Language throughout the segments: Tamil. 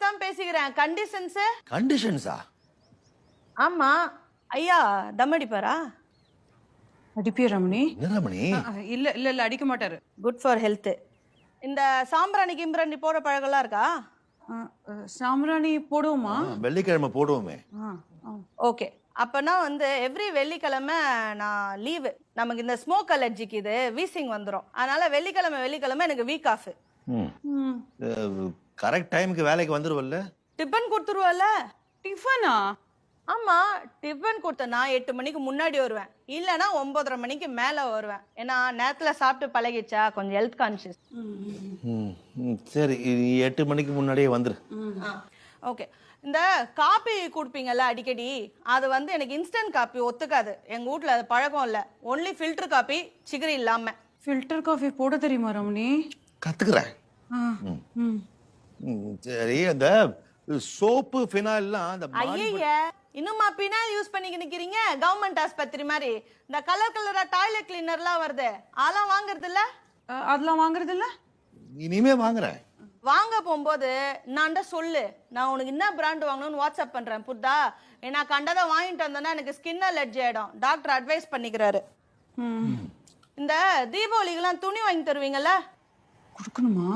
தான் பேசிக்கிறேன். கண்டிஷன்ஸ். கண்டிஷன்ஸா? ஆமா. ஐயா தம் அடிப்பாரா? அடிப்பியா ரமணி? என்ன ரமணி? இல்ல இல்ல இல்ல அடிக்க மாட்டாரு. Good for health. இந்த சாம்பிராணி கிம்பிராணி போட பழகலாம் இருக்கா? சாம்பிராணி போடுவோமா? வெள்ளிக்கிழமை போடுவோமே. ஓகே. அப்பனா வந்து எவ்ரி வெள்ளிக்கிழமை நான் லீவு. நமக்கு இந்த ஸ்மோக் அலர்ஜிக்கு இது வீசிங் வந்துடும். அதனால வெள்ளிக்கிழமை எனக்கு வீக் ஆஃப். கரெக்ட் டைமுக்கு வேலைக்கு வந்துருவல்ல? டிஃபன் கொடுத்துருவல்ல? டிஃபனா? ஆமா, டிஃபன் கொடுத்தனா 8 மணிக்கு முன்னாடி வருவேன், இல்லைன்னா 9:30 மணிக்கு மேல வருவேன். ஏன்னா நேரத்துல சாப்பிட்டு பழகிச்சா, கொஞ்சம் ஹெல்த் கான்சியஸ். சரி, 8 மணிக்கு முன்னாடியே வந்துரு. ஓகே. இந்த காபி குடிப்பீங்கல்ல அடிக்கடி, அது வந்து எனக்கு இன்ஸ்டன்ட் காபி ஒத்துக்காது. எங்க வீட்ல அது பழக்கம் இல்ல. ஒன்லி ஃபில்டர் காபி, சிகரி இல்லாம. ஃபில்டர் காஃபி போட தெரியுமா ரமணி? கத்துக்கிறேன். சரி, அந்த சோப்பு ஃபினாயில்லாம் அந்த ஐய, இன்னுமா பினால் யூஸ் பண்ணிக்க நிக்கிறீங்க? கவர்மெண்ட் ஆஸ்பத்திரி மாதிரி இந்த கலரா டாய்லெட் கிளீனர்லாம் வருது, அதெல்லாம் வாங்குறது இல்ல? அதெல்லாம் வாங்குறது இல்ல? இனிமே வாங்குறேன். வாங்க போகும்போது நான் சொல்லு, நான் உனக்கு என்ன பிராண்ட் வாங்கணும்னு வாட்ஸ்அப் பண்றேன். புத்தா, நான் கண்டதை வாங்கிட்டு வந்தேன்னா எனக்கு ஸ்கின் அலர்ஜி ஆயிடும். டாக்டர் அட்வைஸ் பண்ணிக்கிறாரு. இந்த தீபாவளிக்கெல்லாம் துணி வாங்கி தருவீங்கல்ல? கொடுக்கணுமா?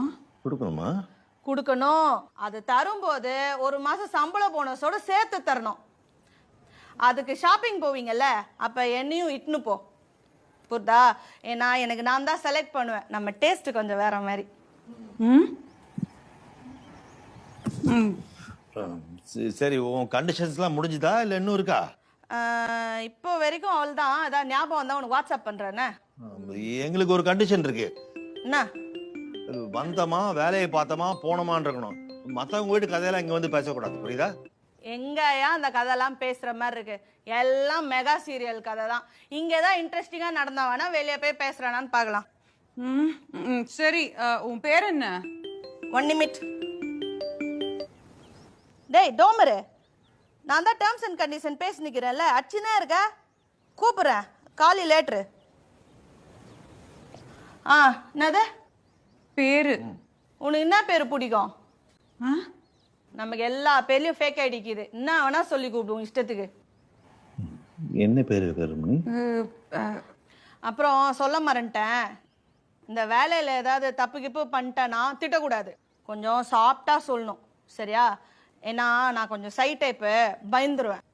கொடுக்கணும். அது தரும்போது ஒரு மாசம் சம்பள போனஸோட சேர்த்து தரணும். அதுக்கு ஷாப்பிங் போவீங்கல்ல, அப்ப என்னையும் இட்டுன்னு போ. புரிதா? ஏன்னா எனக்கு நான் தான் செலக்ட் பண்ணுவேன். நம்ம டேஸ்ட் கொஞ்சம் வேற மாதிரி. சரி, உன் கண்டிஷன்ஸ்லாம் முடிஞ்சுதா இல்ல இன்னும் இருக்கா? இப்போ வரைக்கும் அவள் தான். அதான் ஞாபகம் தான் உனக்கு வாட்ஸ்அப் பண்றேன்னு. எங்களுக்கு ஒரு கண்டிஷன் இருக்கு. என்ன? வந்தமா, வேலையை பார்த்தமா, போனமான்னு இருக்கணும். மத்தவங்க வீட்டு கதையெல்லாம் இங்க வந்து பேசக்கூடாது, புரியுதா? எங்கயா அந்த கதைலாம் பேசுற மாதிரி இருக்கு? எல்லாம் மெகா சீரியல் கதை தான். இங்கதான் இன்ட்ரெஸ்டிங்கா நடந்தா வேணா வெளியே போய் பேசுறானான்னு பார்க்கலாம். சரி, உன் பேர் என்ன? 1 நிமிட். டேய் டோமரு, நான் தான் டேர்ம்ஸ் அண்ட் கண்டிஷன் பேசி நிக்கிறேன்ல, அச்சுனே இருக்க. கூப்பிடுறேன், காலி லேட்ரு. என்னது பேரு? உனக்கு என்ன பேரு பிடிக்கும்? நமக்கு எல்லா பேர்லயும் ஃபேக் ஐடிக்குது. என்ன வேணா சொல்லி கூப்பிடுவோம் இஷ்டத்துக்கு. என்ன பேரு கருமணி? அப்புறம் சொல்ல மறந்துட்டேன், இந்த வேலையில ஏதாவது தப்பு கிப்பு பண்ணிட்டேன்னா திட்டக்கூடாது. கொஞ்சம் சாஃப்டா சொல்லணும், சரியா? ஏன்னா நான் கொஞ்சம் சை டைப்பு, பயந்துருவேன்.